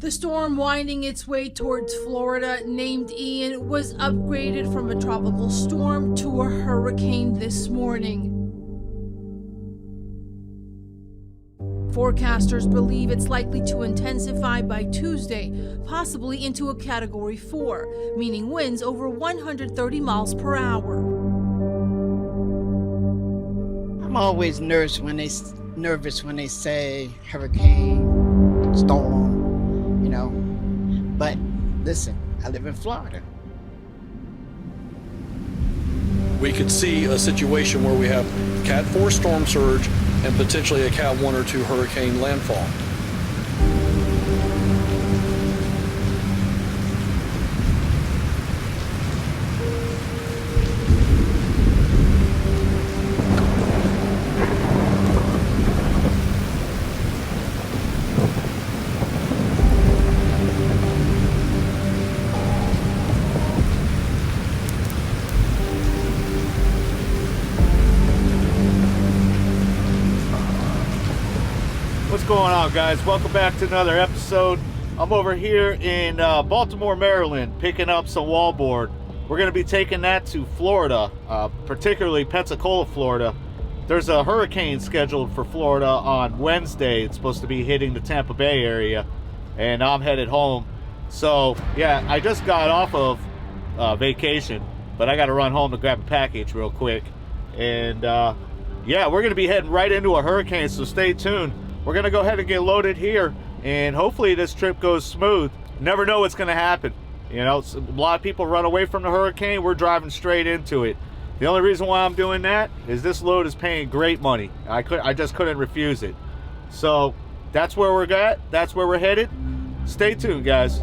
The storm winding its way towards Florida, named Ian, was upgraded from a tropical storm to a hurricane this morning. Forecasters believe it's likely to intensify by Tuesday, possibly into a Category 4, meaning winds over 130 miles per hour. I'm always nervous when they say hurricane, storm, you know. But listen, I live in Florida. We could see a situation where we have Cat 4 storm surge and potentially a Cat 1 or 2 hurricane landfall. What's going on, guys? Welcome back to another episode. I'm over here in Baltimore, Maryland, picking up some wallboard. We're going to be taking that to Florida, particularly Pensacola, Florida. There's a hurricane scheduled for Florida on Wednesday. It's supposed to be hitting the Tampa Bay area, and I'm headed home. So, yeah, I just got off of vacation, but I got to run home to grab a package real quick. And, yeah, we're going to be heading right into a hurricane, so stay tuned. We're going to go ahead and get loaded here, and hopefully this trip goes smooth. Never know what's going to happen. You know, a lot of people run away from the hurricane. We're driving straight into it. The only reason why I'm doing that is this load is paying great money. I just couldn't refuse it. So that's where we're at. That's where we're headed. Stay tuned, guys.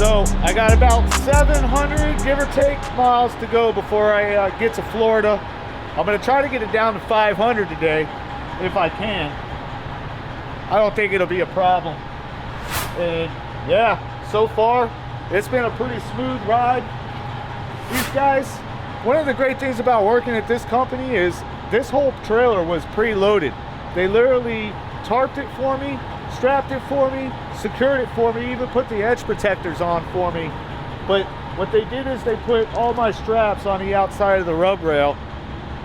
So I got about 700, give or take, miles to go before I get to Florida. I'm gonna try to get it down to 500 today, if I can. I don't think it'll be a problem. And yeah, so far, it's been a pretty smooth ride. These guys, one of the great things about working at this company is this whole trailer was preloaded. They literally tarped it for me, strapped it for me, secured it for me, even put the edge protectors on for me. But what they did is they put all my straps on the outside of the rub rail.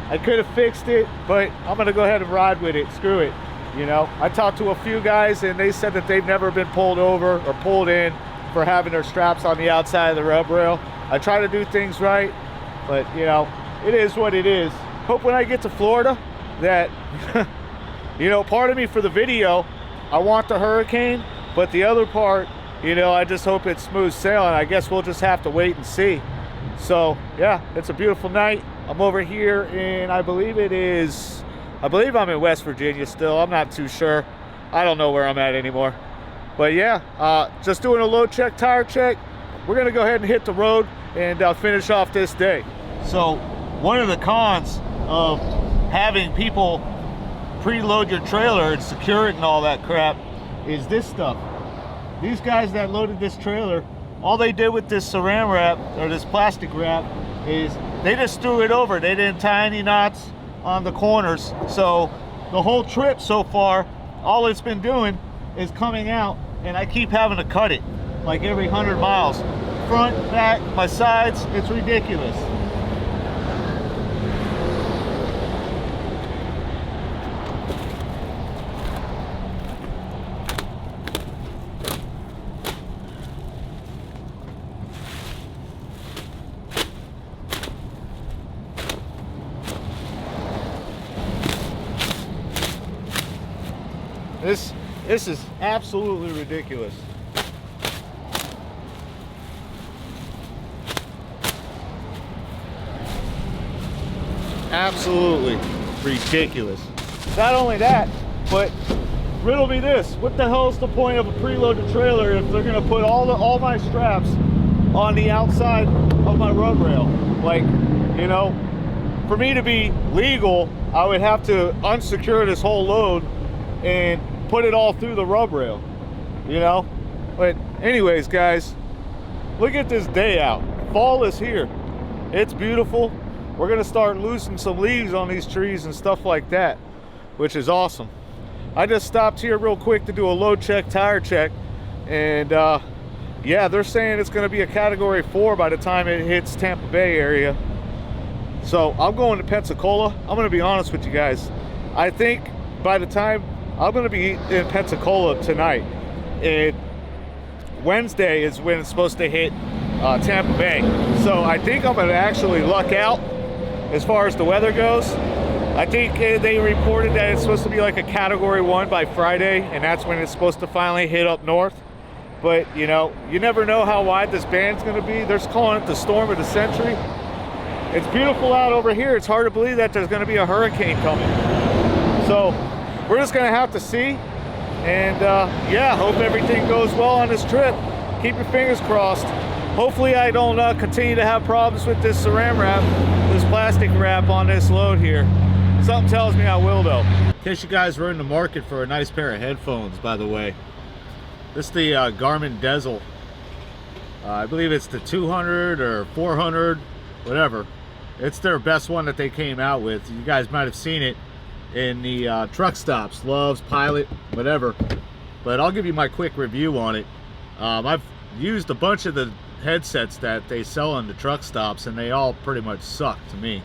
I could have fixed it, but I'm gonna go ahead and ride with it. Screw it. You know, I talked to a few guys and they said that they've never been pulled over or pulled in for having their straps on the outside of the rub rail. I try to do things right, but you know, it is what it is. Hope when I get to Florida that, you know, part of me for the video, I want the hurricane, but the other part, you know, I just hope it's smooth sailing. I guess we'll just have to wait and see. So yeah, it's a beautiful night. I'm over here in, I believe I'm in West Virginia still. I'm not too sure. I don't know where I'm at anymore. But yeah, just doing a load check, tire check. We're gonna go ahead and hit the road and finish off this day. So one of the cons of having people preload your trailer and secure it and all that crap is this stuff. These guys that loaded this trailer, all they did with this saran wrap or this plastic wrap is they just threw it over. They didn't tie any knots on the corners. So the whole trip so far, all it's been doing is coming out and I keep having to cut it like every 100 miles. Front, back, my sides, it's ridiculous. This is absolutely ridiculous. Absolutely ridiculous. Not only that, but riddle me this: what the hell is the point of a preloaded trailer if they're gonna put all my straps on the outside of my rub rail? Like, you know, for me to be legal, I would have to unsecure this whole load and put it all through the rub rail, you know. But anyways, guys, look at this day out. Fall is here. It's beautiful. We're gonna start losing some leaves on these trees and stuff like that, which is awesome. I just stopped here real quick to do a load check, tire check, and yeah, they're saying it's gonna be a category 4 by the time it hits Tampa Bay area. So I'm going to Pensacola. I'm gonna be honest with you guys. I think by the time I'm going to be in Pensacola tonight, and Wednesday is when it's supposed to hit Tampa Bay. So I think I'm going to actually luck out as far as the weather goes. I think they reported that it's supposed to be like a category 1 by Friday, and that's when it's supposed to finally hit up north. But, you know, you never know how wide this band's going to be. They're calling it the storm of the century. It's beautiful out over here. It's hard to believe that there's going to be a hurricane coming. So we're just gonna have to see, and yeah, hope everything goes well on this trip. Keep your fingers crossed. Hopefully I don't continue to have problems with this saran wrap, this plastic wrap on this load here. Something tells me I will, though. In case you guys were in the market for a nice pair of headphones, by the way, this is the Garmin Diesel. I believe it's the 200 or 400, whatever. It's their best one that they came out with. You guys might have seen it in the truck stops, Love's, Pilot, whatever. But I'll give you my quick review on it. I've used a bunch of the headsets that they sell in the truck stops, and they all pretty much suck to me.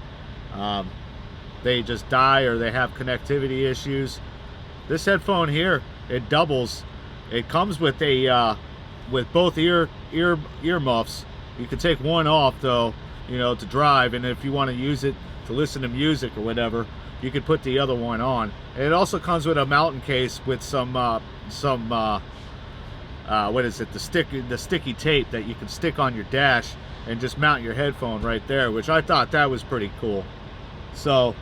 They just die, or they have connectivity issues. This headphone here, it doubles. It comes with a with both ear muffs. You can take one off though, you know, to drive, and if you want to use it to listen to music or whatever, you could put the other one on. And it also comes with a mountain case with some what is it, the sticky tape that you can stick on your dash and just mount your headphone right there, which I thought that was pretty cool. So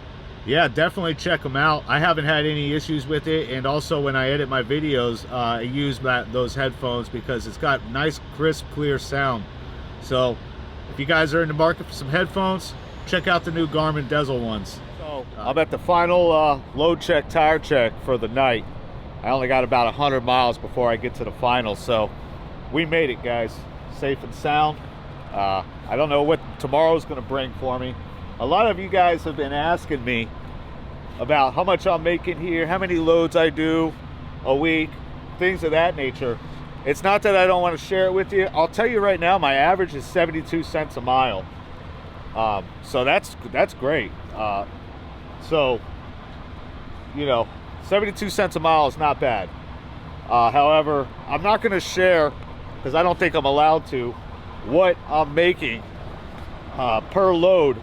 yeah, definitely check them out. I haven't had any issues with it, and also when I edit my videos, I use those headphones because it's got nice, crisp, clear sound. So if you guys are in the market for some headphones, check out the new Garmin Diesel ones. So I'm at the final load check, tire check for the night. I only got about 100 miles before I get to the final, so we made it, guys, safe and sound. I don't know what tomorrow's going to bring for me. A lot of you guys have been asking me about how much I'm making here, how many loads I do a week, things of that nature. It's not that I don't want to share it with you. I'll tell you right now, my average is 72 cents a mile. So that's great. So, you know, 72 cents a mile is not bad. However, I'm not going to share, because I don't think I'm allowed to, what I'm making per load,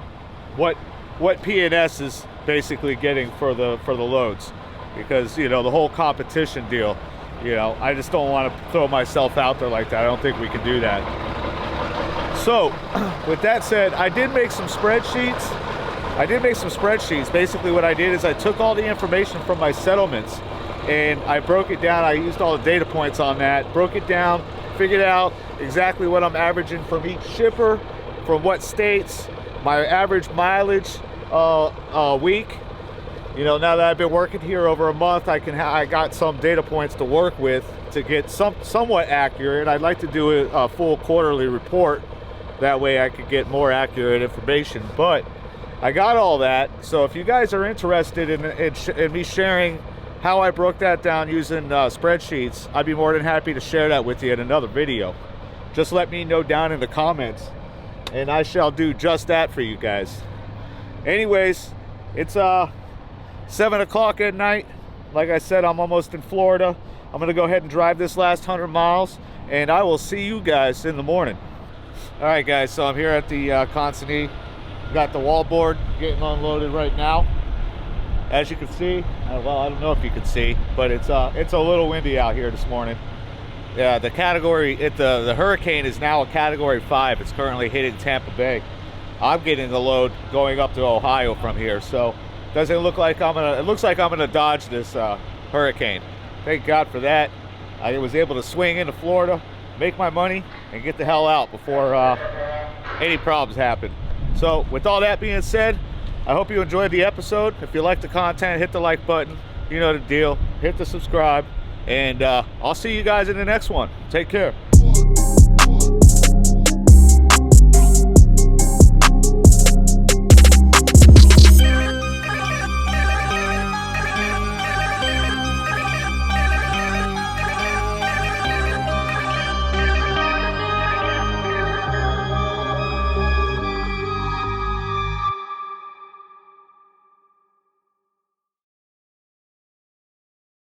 what P&S is basically getting for the loads, because, you know, the whole competition deal, you know, I just don't want to throw myself out there like that. I don't think we can do that. So with that said, I did make some spreadsheets. Basically what I did is I took all the information from my settlements and I broke it down. I used all the data points on that, broke it down, figured out exactly what I'm averaging from each shipper, from what states, my average mileage a week. You know, now that I've been working here over a month, I got some data points to work with to get somewhat accurate. I'd like to do a full quarterly report. That way I could get more accurate information. But I got all that. So if you guys are interested in me sharing how I broke that down using spreadsheets, I'd be more than happy to share that with you in another video. Just let me know down in the comments, and I shall do just that for you guys. Anyways, it's 7 o'clock at night. Like I said, I'm almost in Florida. I'm gonna go ahead and drive this last 100 miles, and I will see you guys in the morning. All right, guys, so I'm here at the consignee. Got the wallboard getting unloaded right now. As you can see, well, I don't know if you can see, but it's a little windy out here this morning. Yeah, the category, the hurricane is now a category 5. It's currently hitting Tampa Bay. I'm getting the load going up to Ohio from here, so doesn't look like it looks like I'm gonna dodge this hurricane. Thank God for that. I was able to swing into Florida, make my money, and get the hell out before any problems happen. So with all that being said, I hope you enjoyed the episode. If you like the content, hit the like button. You know the deal. Hit the subscribe. And I'll see you guys in the next one. Take care.